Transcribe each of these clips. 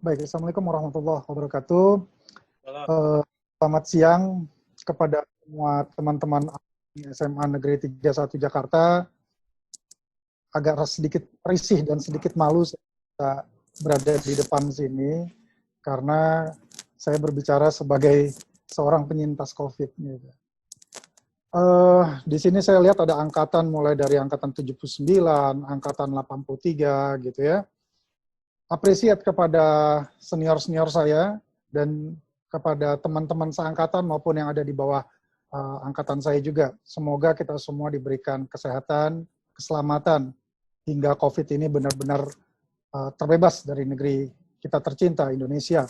Baik, Assalamualaikum warahmatullahi wabarakatuh. Salam. Selamat siang kepada semua teman-teman SMA Negeri 31 Jakarta. Agak sedikit risih dan sedikit malu saya berada di depan sini karena saya berbicara sebagai seorang penyintas COVID. Di sini saya lihat ada angkatan mulai dari angkatan 79, angkatan 83 gitu ya. Appreciate kepada senior-senior saya dan kepada teman-teman seangkatan maupun yang ada di bawah angkatan saya juga. Semoga kita semua diberikan kesehatan, keselamatan, hingga COVID ini benar-benar terbebas dari negeri kita tercinta, Indonesia.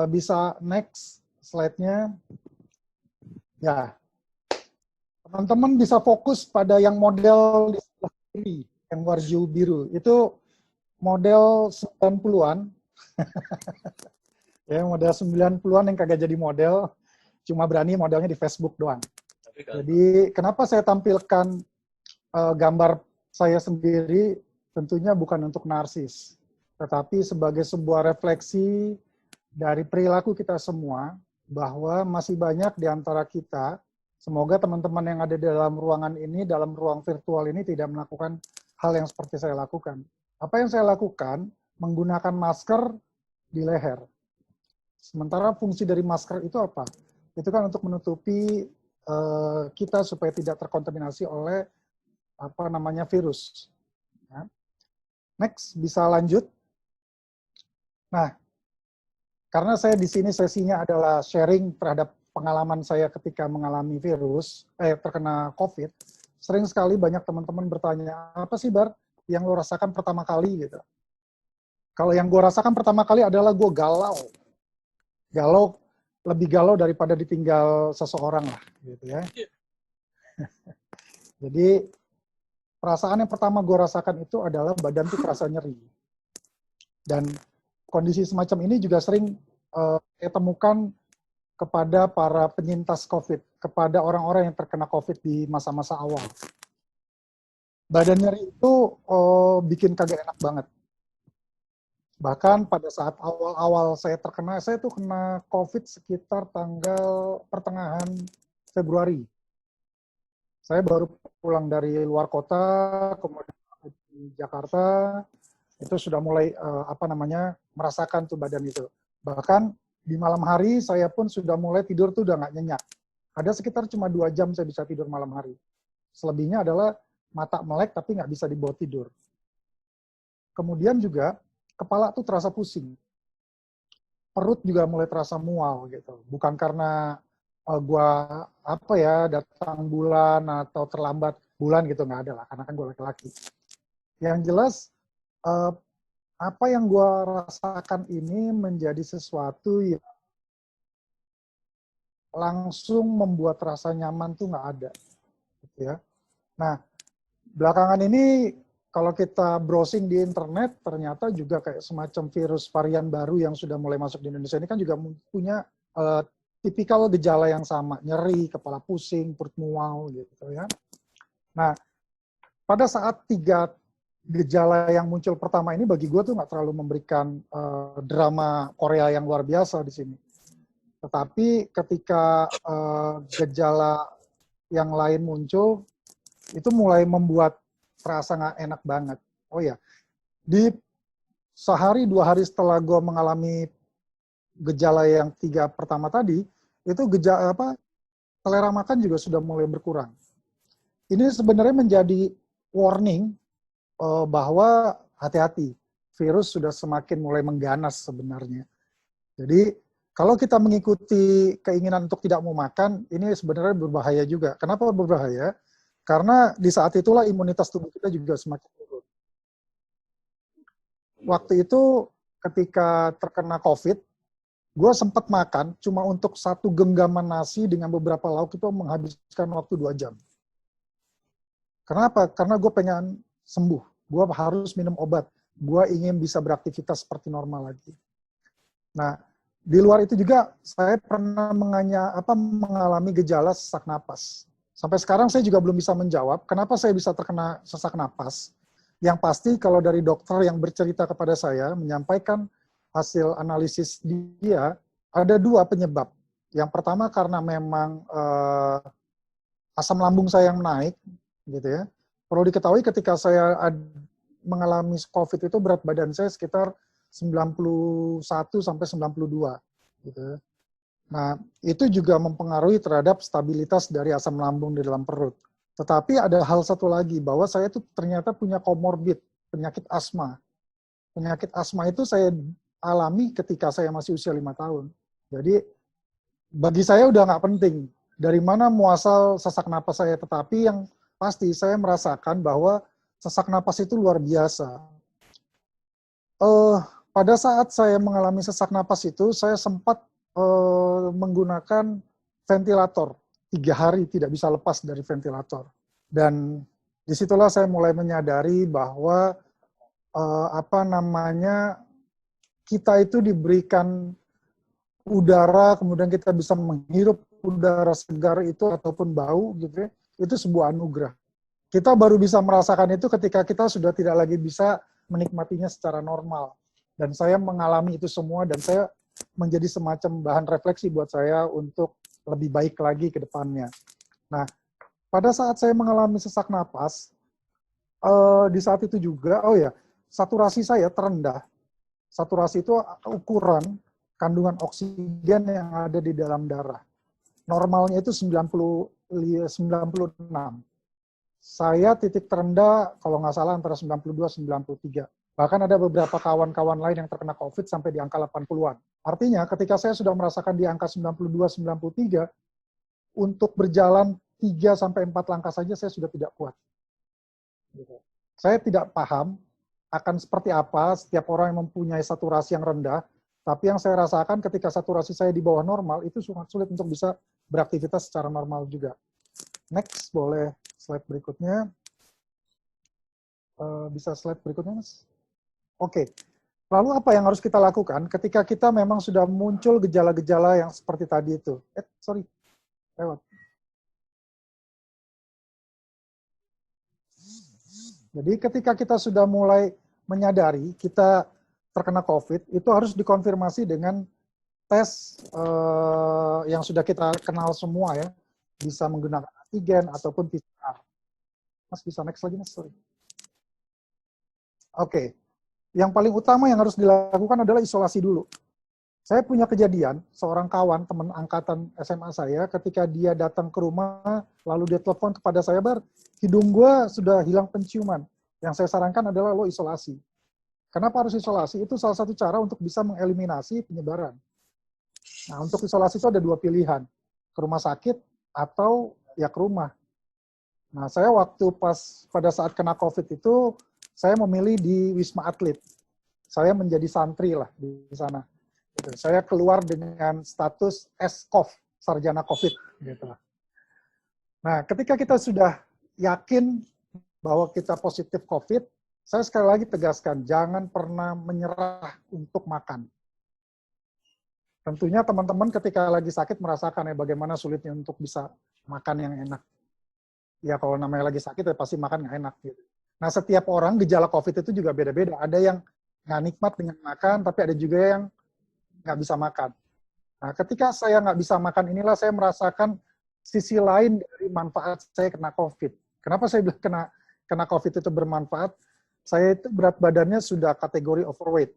Bisa next slide-nya. Ya, teman-teman bisa fokus pada yang model di sebelah kiri, yang warna biru. Itu model 90-an. Ya, model 90-an yang kagak jadi model, cuma berani modelnya di Facebook doang. Jadi, kenapa saya tampilkan gambar saya sendiri, tentunya bukan untuk narsis, tetapi sebagai sebuah refleksi dari perilaku kita semua, bahwa masih banyak di antara kita, semoga teman-teman yang ada di dalam ruangan ini, dalam ruang virtual ini tidak melakukan hal yang seperti saya lakukan. Apa yang saya lakukan? Menggunakan masker di leher. Sementara fungsi dari masker itu apa? Itu kan untuk menutupi kita supaya tidak terkontaminasi oleh virus. Ya. Next, bisa lanjut. Nah, karena saya di sini sesinya adalah sharing terhadap pengalaman saya ketika mengalami terkena COVID, sering sekali banyak teman-teman bertanya, apa sih Bar yang lo rasakan pertama kali gitu. Kalau yang gue rasakan pertama kali adalah gue galau. Lebih galau daripada ditinggal seseorang lah gitu ya. Jadi perasaan yang pertama gue rasakan itu adalah badan tuh terasa nyeri. Dan kondisi semacam ini juga sering saya temukan kepada para penyintas COVID, kepada orang-orang yang terkena COVID di masa-masa awal. Badan nyeri itu bikin kagak enak banget. Bahkan pada saat awal-awal saya tuh kena COVID sekitar tanggal pertengahan Februari. Saya baru pulang dari luar kota, kemudian di Jakarta, itu sudah mulai merasakan tuh badan itu. Bahkan di malam hari saya pun sudah mulai tidur tuh udah nggak nyenyak. Ada sekitar cuma 2 jam saya bisa tidur malam hari. Selebihnya adalah mata melek tapi nggak bisa dibawa tidur. Kemudian juga kepala tuh terasa pusing. Perut juga mulai terasa mual gitu. Bukan karena datang bulan atau terlambat bulan gitu, nggak ada lah, karena kan gue laki-laki. Yang jelas apa yang gue rasakan ini menjadi sesuatu yang langsung membuat rasa nyaman tuh nggak ada, gitu ya. Nah, belakangan ini kalau kita browsing di internet, ternyata juga kayak semacam virus varian baru yang sudah mulai masuk di Indonesia ini kan juga punya tipikal gejala yang sama, nyeri, kepala pusing, perut mual, gitu ya. Nah, pada saat 3 gejala yang muncul pertama ini bagi gue tuh nggak terlalu memberikan drama Korea yang luar biasa di sini. Tetapi ketika gejala yang lain muncul, itu mulai membuat terasa nggak enak banget. Oh ya, di sehari 2 hari setelah gue mengalami gejala yang 3 pertama tadi, itu selera makan juga sudah mulai berkurang. Ini sebenarnya menjadi warning bahwa hati-hati, virus sudah semakin mulai mengganas sebenarnya. Jadi kalau kita mengikuti keinginan untuk tidak mau makan, ini sebenarnya berbahaya juga. Kenapa berbahaya? Karena di saat itulah imunitas tubuh kita juga semakin turun. Waktu itu ketika terkena COVID, gue sempat makan cuma untuk 1 genggaman nasi dengan beberapa lauk itu menghabiskan waktu 2 jam. Kenapa? Karena gue pengen sembuh. Gue harus minum obat. Gue ingin bisa beraktivitas seperti normal lagi. Nah, di luar itu juga saya pernah mengalami gejala sesak napas. Sampai sekarang saya juga belum bisa menjawab kenapa saya bisa terkena sesak napas. Yang pasti kalau dari dokter yang bercerita kepada saya menyampaikan hasil analisis dia, ada 2 penyebab. Yang pertama karena memang asam lambung saya yang naik, gitu ya. Perlu diketahui ketika saya mengalami COVID itu berat badan saya sekitar 91 sampai 92, gitu ya. Nah, itu juga mempengaruhi terhadap stabilitas dari asam lambung di dalam perut. Tetapi ada hal satu lagi, bahwa saya itu ternyata punya komorbid, penyakit asma. Penyakit asma itu saya alami ketika saya masih usia 5 tahun. Jadi, bagi saya udah nggak penting dari mana muasal sesak napas saya, tetapi yang pasti saya merasakan bahwa sesak napas itu luar biasa. Pada saat saya mengalami sesak napas itu, saya sempat menggunakan ventilator. 3 hari tidak bisa lepas dari ventilator. Dan disitulah saya mulai menyadari bahwa kita itu diberikan udara, kemudian kita bisa menghirup udara segar itu ataupun bau, gitu ya, itu sebuah anugerah. Kita baru bisa merasakan itu ketika kita sudah tidak lagi bisa menikmatinya secara normal. Dan saya mengalami itu semua, dan saya menjadi semacam bahan refleksi buat saya untuk lebih baik lagi ke depannya. Nah, pada saat saya mengalami sesak napas, di saat itu juga, saturasi saya terendah. Saturasi itu ukuran kandungan oksigen yang ada di dalam darah. Normalnya itu 96. Saya titik terendah, kalau nggak salah, antara 92-93. Bahkan ada beberapa kawan-kawan lain yang terkena COVID sampai di angka 80-an. Artinya, ketika saya sudah merasakan di angka 92-93, untuk berjalan 3-4 langkah saja saya sudah tidak kuat. Saya tidak paham akan seperti apa setiap orang yang mempunyai saturasi yang rendah, tapi yang saya rasakan ketika saturasi saya di bawah normal, itu sangat sulit untuk bisa beraktivitas secara normal juga. Next, boleh slide berikutnya. Bisa slide berikutnya, Mas? Oke. Lalu apa yang harus kita lakukan ketika kita memang sudah muncul gejala-gejala yang seperti tadi itu? Lewat. Jadi ketika kita sudah mulai menyadari kita terkena COVID, itu harus dikonfirmasi dengan tes yang sudah kita kenal semua ya. Bisa menggunakan antigen ataupun PCR. Mas bisa next lagi, Mas? Sorry. Oke. Yang paling utama yang harus dilakukan adalah isolasi dulu. Saya punya kejadian, seorang kawan, teman angkatan SMA saya, ketika dia datang ke rumah, lalu dia telepon kepada saya, hidung gue sudah hilang penciuman. Yang saya sarankan adalah lo isolasi. Kenapa harus isolasi? Itu salah satu cara untuk bisa mengeliminasi penyebaran. Nah, untuk isolasi itu ada 2 pilihan. Ke rumah sakit atau ya ke rumah. Nah, saya pada saat kena COVID itu, saya memilih di Wisma Atlet. Saya menjadi santri lah di sana. Gitu. Saya keluar dengan status S-Cov, sarjana COVID. Gitu. Nah, ketika kita sudah yakin bahwa kita positif COVID, saya sekali lagi tegaskan, jangan pernah menyerah untuk makan. Tentunya teman-teman ketika lagi sakit merasakan ya bagaimana sulitnya untuk bisa makan yang enak. Ya kalau namanya lagi sakit ya pasti makan nggak enak. Gitu. Nah, setiap orang gejala COVID itu juga beda-beda. Ada yang nggak nikmat dengan makan, tapi ada juga yang nggak bisa makan. Nah, ketika saya nggak bisa makan, inilah saya merasakan sisi lain dari manfaat saya kena COVID. Kenapa saya bilang kena COVID itu bermanfaat? Saya itu berat badannya sudah kategori overweight.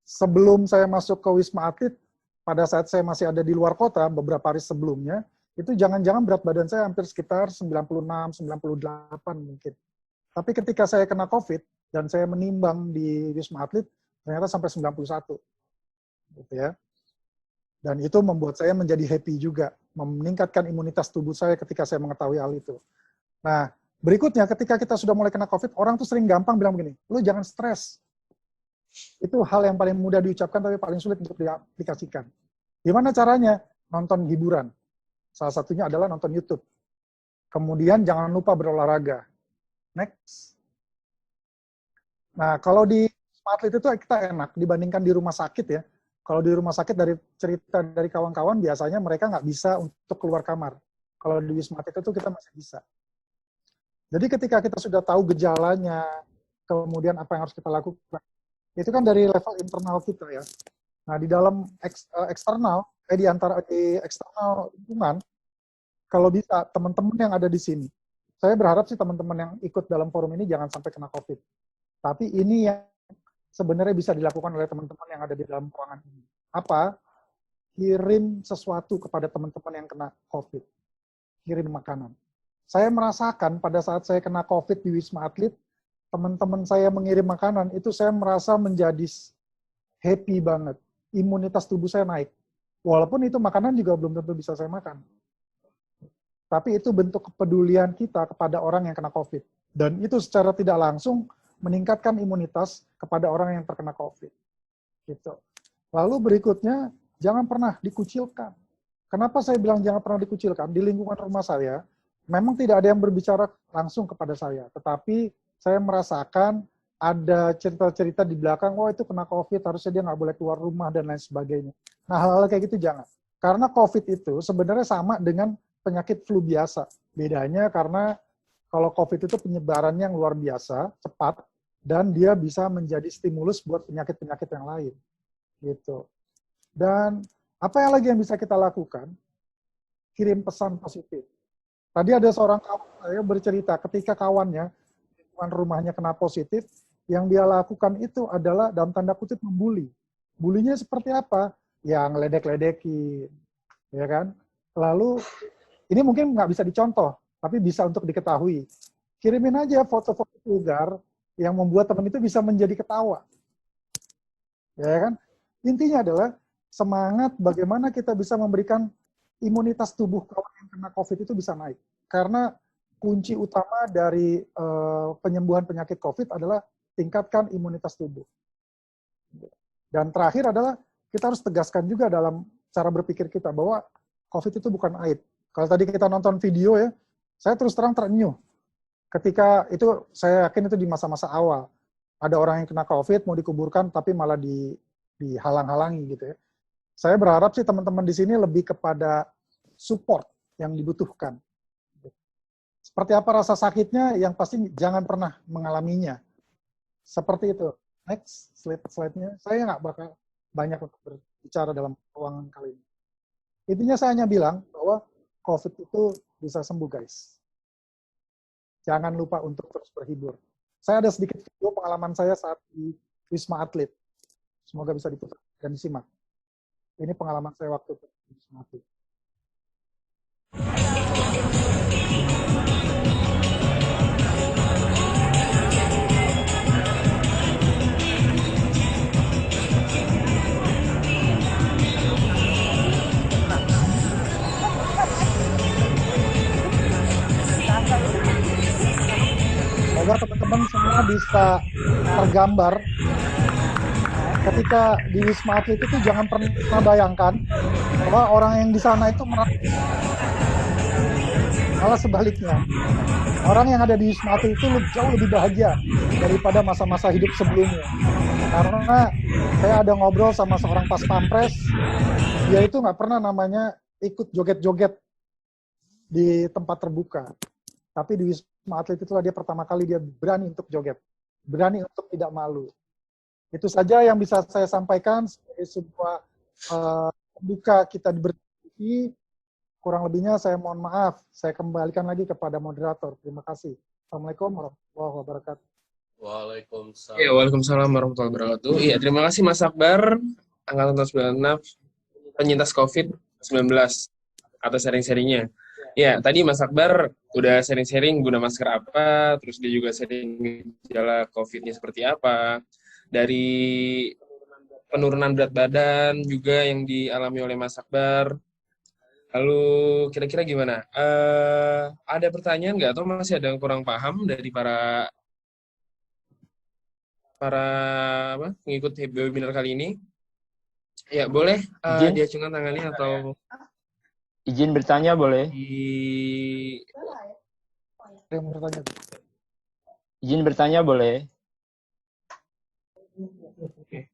Sebelum saya masuk ke Wisma Atlet, pada saat saya masih ada di luar kota, beberapa hari sebelumnya, itu jangan-jangan berat badan saya hampir sekitar 96, 98 mungkin. Tapi ketika saya kena COVID, dan saya menimbang di Wisma Atlet, ternyata sampai 91. Gitu ya. Dan itu membuat saya menjadi happy juga, meningkatkan imunitas tubuh saya ketika saya mengetahui hal itu. Nah, berikutnya ketika kita sudah mulai kena COVID, orang tuh sering gampang bilang begini, lu jangan stres. Itu hal yang paling mudah diucapkan, tapi paling sulit untuk diaplikasikan. Gimana caranya? Nonton hiburan. Salah satunya adalah nonton YouTube. Kemudian jangan lupa berolahraga. Next. Nah, kalau di Wisma Atlet itu kita enak dibandingkan di rumah sakit ya. Kalau di rumah sakit dari cerita dari kawan-kawan biasanya mereka nggak bisa untuk keluar kamar. Kalau di Wisma Atlet itu kita masih bisa. Jadi ketika kita sudah tahu gejalanya, kemudian apa yang harus kita lakukan, Itu kan dari level internal kita ya. Nah, di dalam eksternal, di eksternal lingkungan, kalau bisa teman-teman yang ada di sini, saya berharap sih teman-teman yang ikut dalam forum ini jangan sampai kena COVID. Tapi ini yang sebenarnya bisa dilakukan oleh teman-teman yang ada di dalam ruangan ini. Apa? Kirim sesuatu kepada teman-teman yang kena COVID. Kirim makanan. Saya merasakan pada saat saya kena COVID di Wisma Atlet, teman-teman saya mengirim makanan, itu saya merasa menjadi happy banget. Imunitas tubuh saya naik. Walaupun itu makanan juga belum tentu bisa saya makan. Tapi itu bentuk kepedulian kita kepada orang yang kena COVID. Dan itu secara tidak langsung meningkatkan imunitas kepada orang yang terkena COVID. Gitu. Lalu berikutnya, jangan pernah dikucilkan. Kenapa saya bilang jangan pernah dikucilkan? Di lingkungan rumah saya, memang tidak ada yang berbicara langsung kepada saya. Tetapi saya merasakan ada cerita-cerita di belakang, oh itu kena COVID, harusnya dia nggak boleh keluar rumah, dan lain sebagainya. Nah, hal-hal kayak gitu jangan. Karena COVID itu sebenarnya sama dengan penyakit flu biasa. Bedanya karena kalau COVID itu penyebarannya yang luar biasa, cepat, dan dia bisa menjadi stimulus buat penyakit-penyakit yang lain. Gitu. Dan apa yang lagi yang bisa kita lakukan? Kirim pesan positif. Tadi ada seorang kawan saya bercerita ketika kawannya, lingkungan rumahnya kena positif, yang dia lakukan itu adalah dalam tanda kutip membuli. Bulinya seperti apa? Ya ngeledek-ledekin, ya kan? Lalu ini mungkin nggak bisa dicontoh, tapi bisa untuk diketahui. Kirimin aja foto-foto vulgar yang membuat teman itu bisa menjadi ketawa, ya kan? Intinya adalah semangat bagaimana kita bisa memberikan imunitas tubuh kawan yang kena COVID itu bisa naik. Karena kunci utama dari penyembuhan penyakit COVID adalah tingkatkan imunitas tubuh. Dan terakhir adalah kita harus tegaskan juga dalam cara berpikir kita bahwa COVID itu bukan aib. Kalau tadi kita nonton video ya, saya terus terang terenyuh. Ketika itu, saya yakin itu di masa-masa awal. Ada orang yang kena COVID, mau dikuburkan, tapi malah dihalang-halangi gitu ya. Saya berharap sih teman-teman di sini lebih kepada support yang dibutuhkan. Seperti apa rasa sakitnya, yang pasti jangan pernah mengalaminya. Seperti itu. Next slide-nya. Saya nggak bakal banyak untuk berbicara dalam ruangan kali ini. Intinya saya hanya bilang bahwa COVID itu bisa sembuh, guys. Jangan lupa untuk terus berhibur. Saya ada sedikit video pengalaman saya saat di Wisma Atlet. Semoga bisa diputar dan disimak. Ini pengalaman saya waktu di Wisma Atlet. Semoga teman-teman semua bisa tergambar ketika di Wisma Atlet itu jangan pernah bayangkan bahwa orang yang di sana itu malah sebaliknya. Orang yang ada di Wisma Atlet itu jauh lebih bahagia daripada masa-masa hidup sebelumnya. Karena saya ada ngobrol sama seorang pas pampres, dia itu nggak pernah namanya ikut joget-joget di tempat terbuka. Tapi di Wisma Atlet itulah dia pertama kali dia berani untuk joget, berani untuk tidak malu. Itu saja yang bisa saya sampaikan sebagai sebuah buka kita berdiskusi. Kurang lebihnya saya mohon maaf. Saya kembalikan lagi kepada moderator. Terima kasih. Assalamualaikum warahmatullahi wabarakatuh. Waalaikumsalam. Ya, waalaikumsalam warahmatullahi wabarakatuh. Iya, terima kasih Mas Akbar, Angkatan tahun 96, penyintas COVID-19 atas sharing-sharingnya. Ya, tadi Mas Akbar udah sharing-sharing guna masker apa, terus dia juga sharing gejala COVID-nya seperti apa, dari penurunan berat badan juga yang dialami oleh Mas Akbar. Lalu kira-kira gimana? Ada pertanyaan nggak atau masih ada yang kurang paham dari para pengikut webinar kali ini? Ya, boleh diacungkan tangannya atau izin bertanya boleh? Izin bertanya boleh? Oke.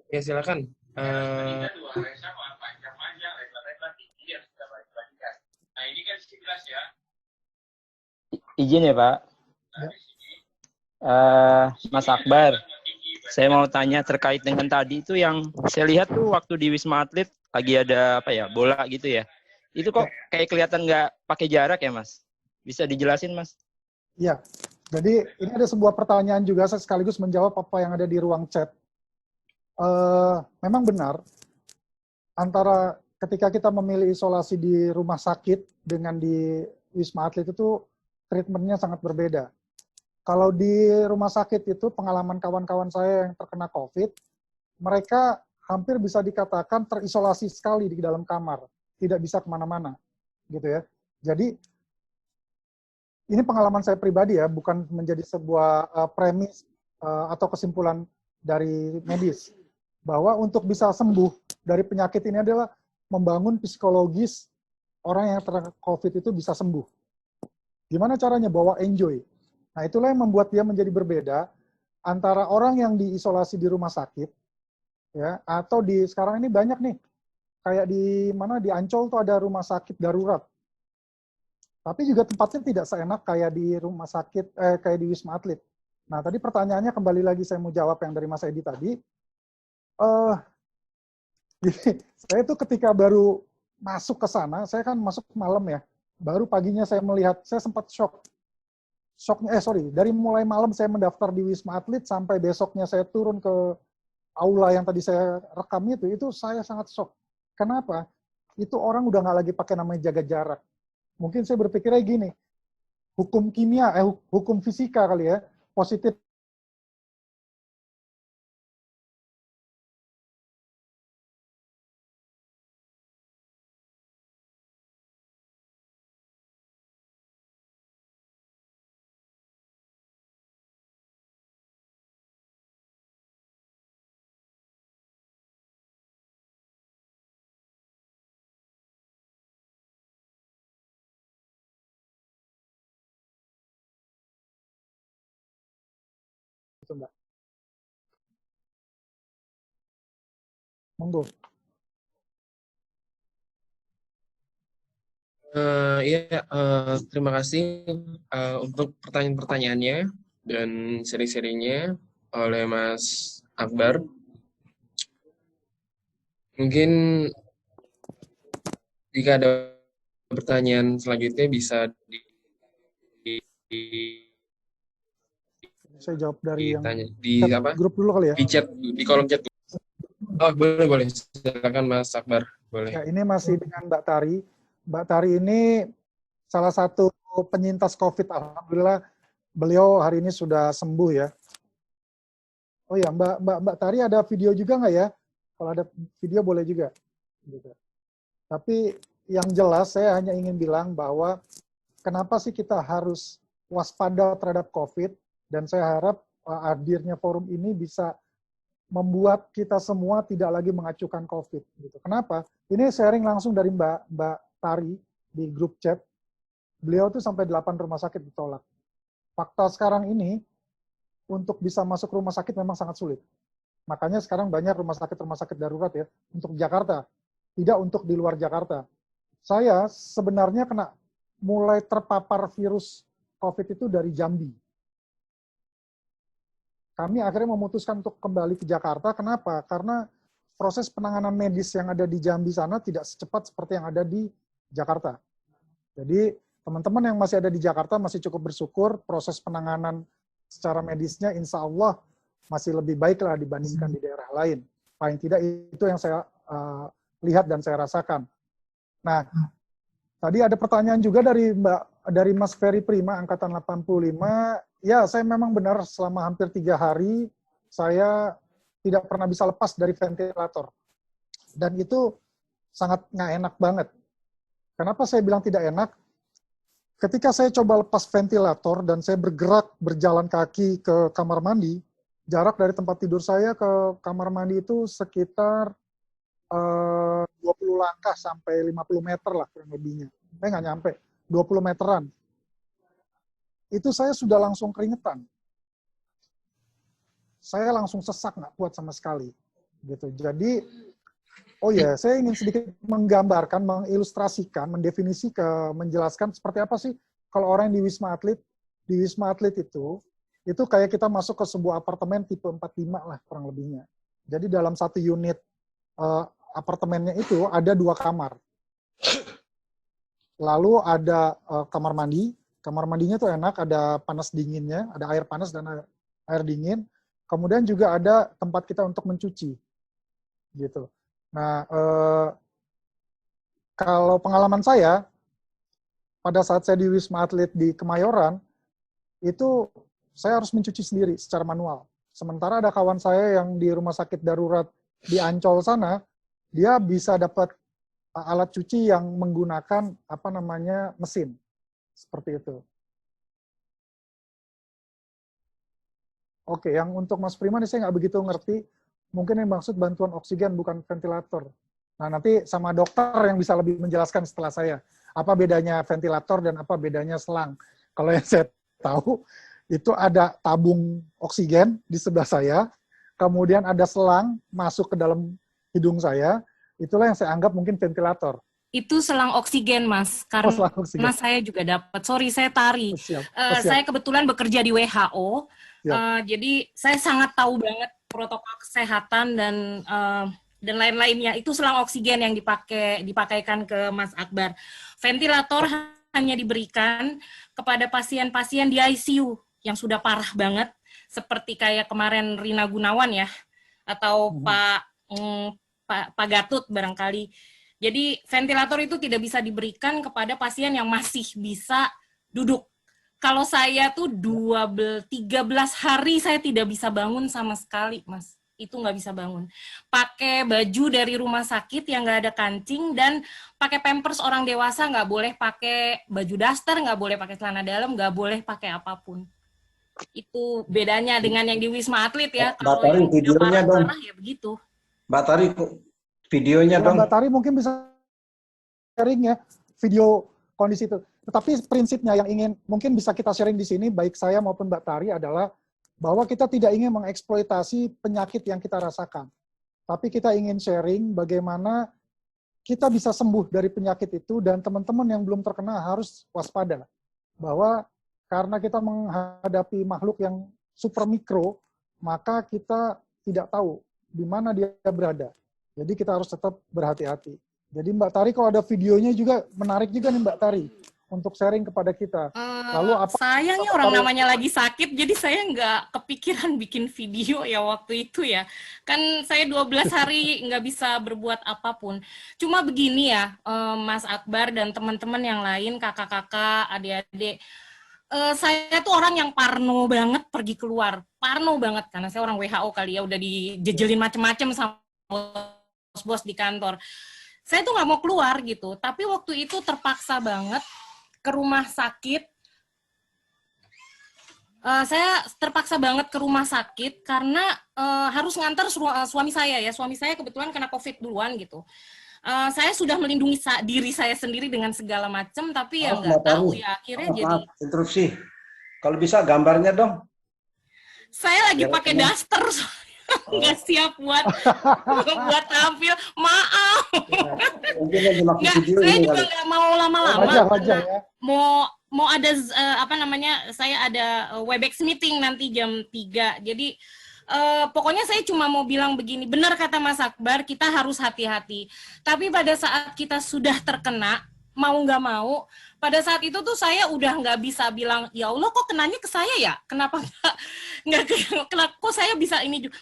Ya, silakan. Izin ya, Pak. Mas Akbar. Saya mau tanya terkait dengan tadi itu yang saya lihat tuh waktu di Wisma Atlet lagi ada apa ya, bola gitu ya. Itu kok kayak kelihatan nggak pakai jarak ya, Mas? Bisa dijelasin, Mas? Iya. Jadi ini ada sebuah pertanyaan juga, saya sekaligus menjawab apa yang ada di ruang chat. Memang benar, antara ketika kita memilih isolasi di rumah sakit dengan di Wisma Atlet itu treatmentnya sangat berbeda. Kalau di rumah sakit itu pengalaman kawan-kawan saya yang terkena COVID, mereka hampir bisa dikatakan terisolasi sekali di dalam kamar, tidak bisa kemana-mana, gitu ya. Jadi ini pengalaman saya pribadi ya, bukan menjadi sebuah premis atau kesimpulan dari medis, bahwa untuk bisa sembuh dari penyakit ini adalah membangun psikologis orang yang terkena COVID itu bisa sembuh. Gimana caranya? Bawa enjoy. Nah, itulah yang membuat dia menjadi berbeda antara orang yang diisolasi di rumah sakit, ya, atau di sekarang ini banyak nih, kayak di mana di Ancol tuh ada rumah sakit darurat. Tapi juga tempatnya tidak seenak kayak di rumah sakit, kayak di Wisma Atlet. Nah, tadi pertanyaannya kembali lagi saya mau jawab yang dari Mas Edi tadi. Jadi, saya tuh ketika baru masuk ke sana, saya kan masuk malam ya, baru paginya saya melihat, saya sempat shock. Dari mulai malam saya mendaftar di Wisma Atlet sampai besoknya saya turun ke aula yang tadi saya rekam itu saya sangat shock. Kenapa? Itu orang udah nggak lagi pakai namanya jaga jarak. Mungkin saya berpikirnya gini, hukum fisika kali ya, positif itu, Mbak. Monggo. Iya, terima kasih untuk pertanyaan-pertanyaannya dan seri-serinya oleh Mas Akbar. Mungkin jika ada pertanyaan selanjutnya bisa Saya jawab dari yang ditanya di apa? grup dulu kali ya. Di chat, di kolom chat. Oh, boleh. Silakan Mas Akbar, boleh. Ya, ini masih dengan Mbak Tari. Mbak Tari ini salah satu penyintas COVID. Alhamdulillah beliau hari ini sudah sembuh ya. Oh ya, Mbak Tari ada video juga nggak ya? Kalau ada video boleh juga. Gitu. Tapi yang jelas saya hanya ingin bilang bahwa kenapa sih kita harus waspada terhadap COVID, dan saya harap hadirnya forum ini bisa membuat kita semua tidak lagi mengacukan COVID. Gitu. Kenapa? Ini sharing langsung dari Mbak Tari di grup chat. Beliau tuh sampai 8 rumah sakit ditolak. Fakta sekarang ini, untuk bisa masuk rumah sakit memang sangat sulit. Makanya sekarang banyak rumah sakit darurat ya, untuk Jakarta. Tidak untuk di luar Jakarta. Saya sebenarnya mulai terpapar virus COVID itu dari Jambi. Kami akhirnya memutuskan untuk kembali ke Jakarta. Kenapa? Karena proses penanganan medis yang ada di Jambi sana tidak secepat seperti yang ada di Jakarta. Jadi teman-teman yang masih ada di Jakarta masih cukup bersyukur, proses penanganan secara medisnya insya Allah masih lebih baik lah dibandingkan di daerah lain. Paling tidak itu yang saya lihat dan saya rasakan. Nah, tadi ada pertanyaan juga dari Mas Ferry Prima, angkatan 85. Ya, saya memang benar selama hampir 3 hari saya tidak pernah bisa lepas dari ventilator. Dan itu sangat nggak enak banget. Kenapa saya bilang tidak enak? Ketika saya coba lepas ventilator dan saya berjalan kaki ke kamar mandi, jarak dari tempat tidur saya ke kamar mandi itu sekitar 20 langkah sampai 50 meter lah kurang lebihnya. Saya nggak nyampe, 20 meteran. Itu saya sudah langsung keringetan. Saya langsung sesak, nggak kuat sama sekali. Gitu. Jadi, saya ingin sedikit menggambarkan, mengilustrasikan, menjelaskan seperti apa sih kalau orang di Wisma Atlet. Di Wisma Atlet itu itu kayak kita masuk ke sebuah apartemen tipe 45 lah kurang lebihnya. Jadi dalam satu unit apartemennya itu ada 2 kamar. Lalu ada kamar mandi. Kamar mandinya tuh enak, ada panas dinginnya, ada air panas dan air dingin. Kemudian juga ada tempat kita untuk mencuci, gitu. Nah, kalau pengalaman saya, pada saat saya di Wisma Atlet di Kemayoran, itu saya harus mencuci sendiri secara manual. Sementara ada kawan saya yang di rumah sakit darurat di Ancol sana, dia bisa dapat alat cuci yang menggunakan mesin seperti itu. Oke, yang untuk Mas Prima saya nggak begitu ngerti. Mungkin yang maksud bantuan oksigen bukan ventilator. Nah, nanti sama dokter yang bisa lebih menjelaskan setelah saya. Apa bedanya ventilator dan apa bedanya selang. Kalau yang saya tahu, itu ada tabung oksigen di sebelah saya, kemudian ada selang masuk ke dalam hidung saya, itulah yang saya anggap mungkin ventilator. Itu selang oksigen, Mas. Karena selang oksigen. Saya juga dapat. Sorry, saya tari. Siap. Saya kebetulan bekerja di WHO, jadi saya sangat tahu banget protokol kesehatan dan lain-lainnya. Itu selang oksigen yang dipakaikan ke Mas Akbar. Ventilator hanya diberikan kepada pasien-pasien di ICU yang sudah parah banget, seperti kayak kemarin Rina Gunawan ya, atau Pak Gatut barangkali. Jadi ventilator itu tidak bisa diberikan kepada pasien yang masih bisa duduk. Kalau saya tuh 13 hari saya tidak bisa bangun sama sekali, Mas. Itu nggak bisa bangun. Pakai baju dari rumah sakit yang nggak ada kancing, dan pakai pampers orang dewasa, nggak boleh pakai baju daster, nggak boleh pakai celana dalam, nggak boleh pakai apapun. Itu bedanya dengan yang di Wisma Atlet ya. Mbak Tari, videonya dong. Ya begitu. Mbak Tari, videonya dong. Mbak Tari mungkin bisa sharing ya, video kondisi itu. Tetapi prinsipnya yang ingin mungkin bisa kita sharing di sini, baik saya maupun Mbak Tari, adalah bahwa kita tidak ingin mengeksploitasi penyakit yang kita rasakan. Tapi kita ingin sharing bagaimana kita bisa sembuh dari penyakit itu, dan teman-teman yang belum terkena harus waspada. Bahwa karena kita menghadapi makhluk yang super mikro, maka kita tidak tahu di mana dia berada. Jadi kita harus tetap berhati-hati. Jadi Mbak Tari, kalau ada videonya juga menarik juga nih Mbak Tari untuk sharing kepada kita. Lalu sayangnya orang namanya lagi sakit, jadi saya nggak kepikiran bikin video ya waktu itu ya. Kan saya 12 hari nggak bisa berbuat apapun. Cuma begini ya, Mas Akbar dan teman-teman yang lain, kakak-kakak, adik-adik, saya tuh orang yang parno banget pergi keluar. Parno banget, karena saya orang WHO kali ya, udah dijejelin macem-macem sama bos-bos di kantor. Saya tuh nggak mau keluar gitu, tapi waktu itu terpaksa banget ke rumah sakit. Saya terpaksa banget ke rumah sakit karena harus ngantar suami saya ya. Suami saya kebetulan kena COVID duluan gitu. Saya sudah melindungi diri saya sendiri dengan segala macam, tapi ya nggak tahu ya akhirnya jadi. Interupsi. Kalau bisa gambarnya dong. Saya lagi pakai daster. Nggak siap buat tampil, maaf. Saya juga nggak mau lama-lama. Ya. Mau ada saya ada Webex meeting nanti jam 3. Jadi pokoknya saya cuma mau bilang begini, benar kata Mas Akbar, kita harus hati-hati. Tapi pada saat kita sudah terkena, mau nggak mau, pada saat itu tuh saya udah nggak bisa bilang, ya Allah kok kenanya ke saya ya? Kenapa kok saya bisa ini juga?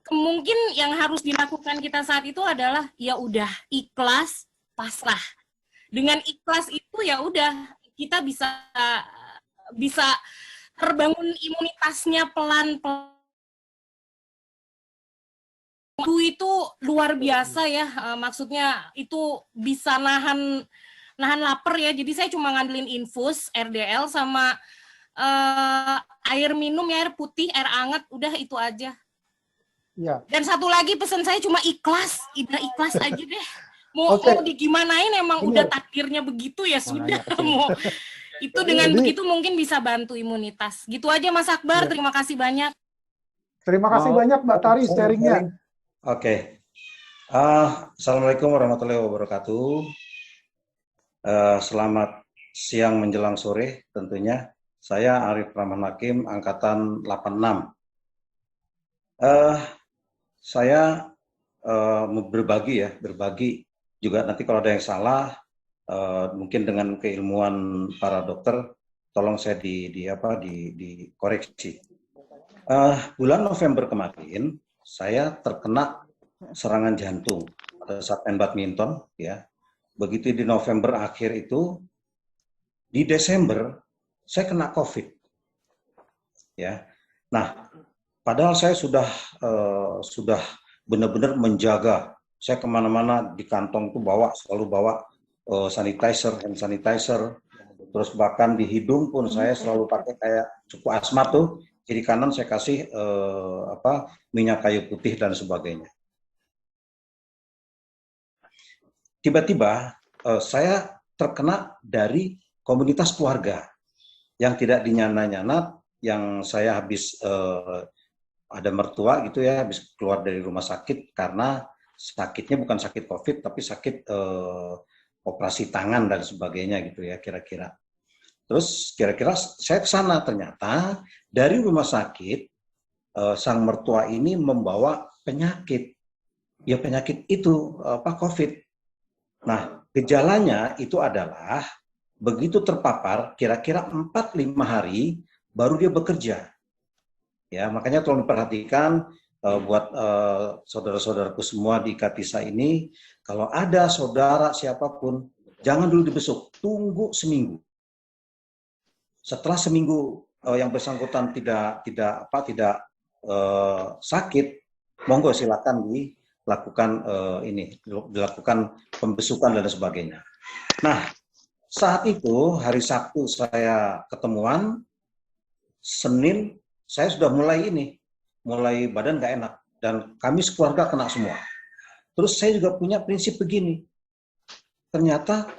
Mungkin yang harus dilakukan kita saat itu adalah ya udah ikhlas, pasrah. Dengan ikhlas itu ya udah kita bisa terbangun imunitasnya pelan-pelan. Itu luar biasa ya, maksudnya itu bisa nahan lapar ya. Jadi saya cuma ngandelin infus, RDL sama air minum ya, air putih, air hangat, udah itu aja. Ya. Dan satu lagi pesan saya cuma ikhlas, ikhlas aja deh. Mau digimanain emang udah takdirnya begitu ya sudah. Mau itu dengan begitu mungkin bisa bantu imunitas. Gitu aja Mas Akbar, terima kasih banyak. Terima kasih banyak Mbak Tari sharingnya. Oke. Assalamualaikum warahmatullahi wabarakatuh. Selamat siang menjelang sore tentunya. Saya Arif Rahman Hakim, angkatan 86. Saya berbagi juga nanti kalau ada yang salah, mungkin dengan keilmuan para dokter, tolong saya dikoreksi. Bulan November kemarin, saya terkena serangan jantung pada saat main badminton, ya. Begitu di November akhir itu, di Desember saya kena COVID, ya. Nah, padahal saya sudah benar-benar menjaga. Saya kemana-mana di kantong tuh selalu bawa sanitizer, hand sanitizer. Terus bahkan di hidung pun saya selalu pakai kayak cukup asma tuh. Kiri kanan saya kasih minyak kayu putih dan sebagainya. Tiba-tiba saya terkena dari komunitas keluarga yang tidak dinyana-nyana, yang saya habis ada mertua gitu ya, habis keluar dari rumah sakit karena sakitnya bukan sakit COVID tapi sakit operasi tangan dan sebagainya gitu ya kira-kira. Terus kira-kira saya ke sana, ternyata dari rumah sakit sang mertua ini membawa penyakit. Ya penyakit itu COVID. Nah, gejalanya itu adalah begitu terpapar kira-kira 4-5 hari baru dia bekerja. Ya, makanya tolong diperhatikan buat saudara-saudaraku semua di Katisa ini, kalau ada saudara siapapun, jangan dulu dibesuk, tunggu seminggu. Setelah seminggu yang bersangkutan tidak sakit, monggo silakan dilakukan pembesukan dan sebagainya. Nah, saat itu hari Sabtu saya ketemuan, Senin saya sudah mulai badan nggak enak dan kami sekeluarga kena semua. Terus saya juga punya prinsip begini, ternyata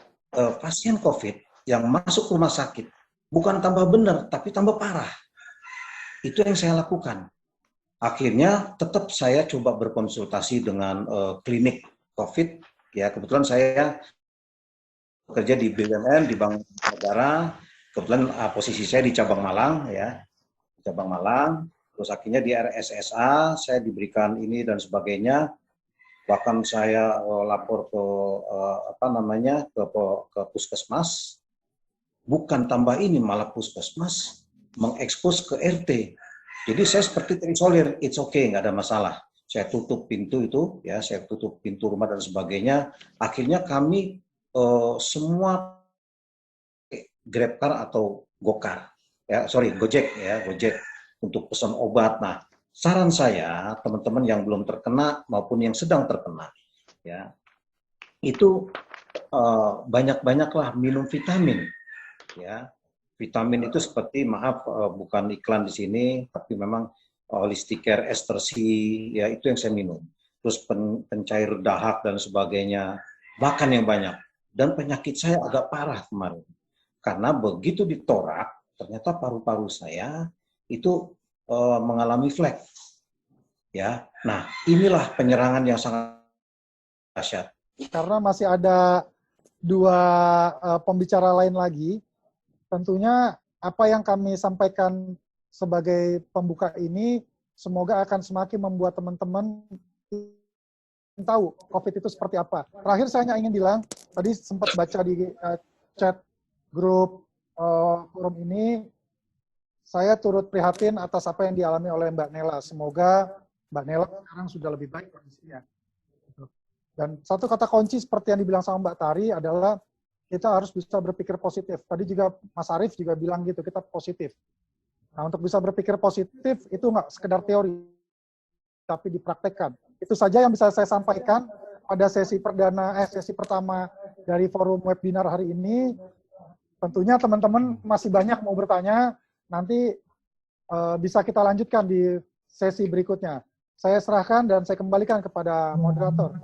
pasien COVID yang masuk rumah sakit bukan tambah benar, tapi tambah parah. Itu yang saya lakukan. Akhirnya tetap saya coba berkonsultasi dengan klinik COVID. Ya, kebetulan saya bekerja di BUMN, di Bank Negara. Kebetulan posisi saya di cabang Malang, ya, cabang Malang. Terus akhirnya di RSSA saya diberikan ini dan sebagainya. Bahkan saya lapor ke ke puskesmas. Bukan tambah ini, malah puskesmas mengekspos ke RT. Jadi saya seperti terisolir, it's okay, nggak ada masalah. Saya tutup pintu itu, ya, saya tutup pintu rumah dan sebagainya. Akhirnya kami semua GrabCar atau Gokar, ya, Gojek, ya, Gojek untuk pesan obat. Nah, saran saya teman-teman yang belum terkena maupun yang sedang terkena, ya, itu banyak-banyaklah minum vitamin. Ya, vitamin itu seperti, maaf bukan iklan di sini, tapi memang Holisticare, Ester C, ya itu yang saya minum. Terus pencair dahak dan sebagainya, makan yang banyak. Dan penyakit saya agak parah kemarin, karena begitu ditorak, ternyata paru-paru saya itu mengalami flek. Ya, nah inilah penyerangan yang sangat dahsyat. Karena masih ada dua pembicara lain lagi. Tentunya apa yang kami sampaikan sebagai pembuka ini semoga akan semakin membuat teman-teman tahu COVID itu seperti apa. Terakhir saya hanya ingin bilang, tadi sempat baca di chat grup forum ini, saya turut prihatin atas apa yang dialami oleh Mbak Nela. Semoga Mbak Nela sekarang sudah lebih baik kondisinya. Dan satu kata kunci seperti yang dibilang sama Mbak Tari adalah kita harus bisa berpikir positif. Tadi juga Mas Arief juga bilang gitu, kita positif. Nah, untuk bisa berpikir positif itu nggak sekedar teori, tapi dipraktekkan. Itu saja yang bisa saya sampaikan pada sesi pertama dari forum webinar hari ini. Tentunya teman-teman masih banyak mau bertanya, nanti bisa kita lanjutkan di sesi berikutnya. Saya serahkan dan saya kembalikan kepada moderator.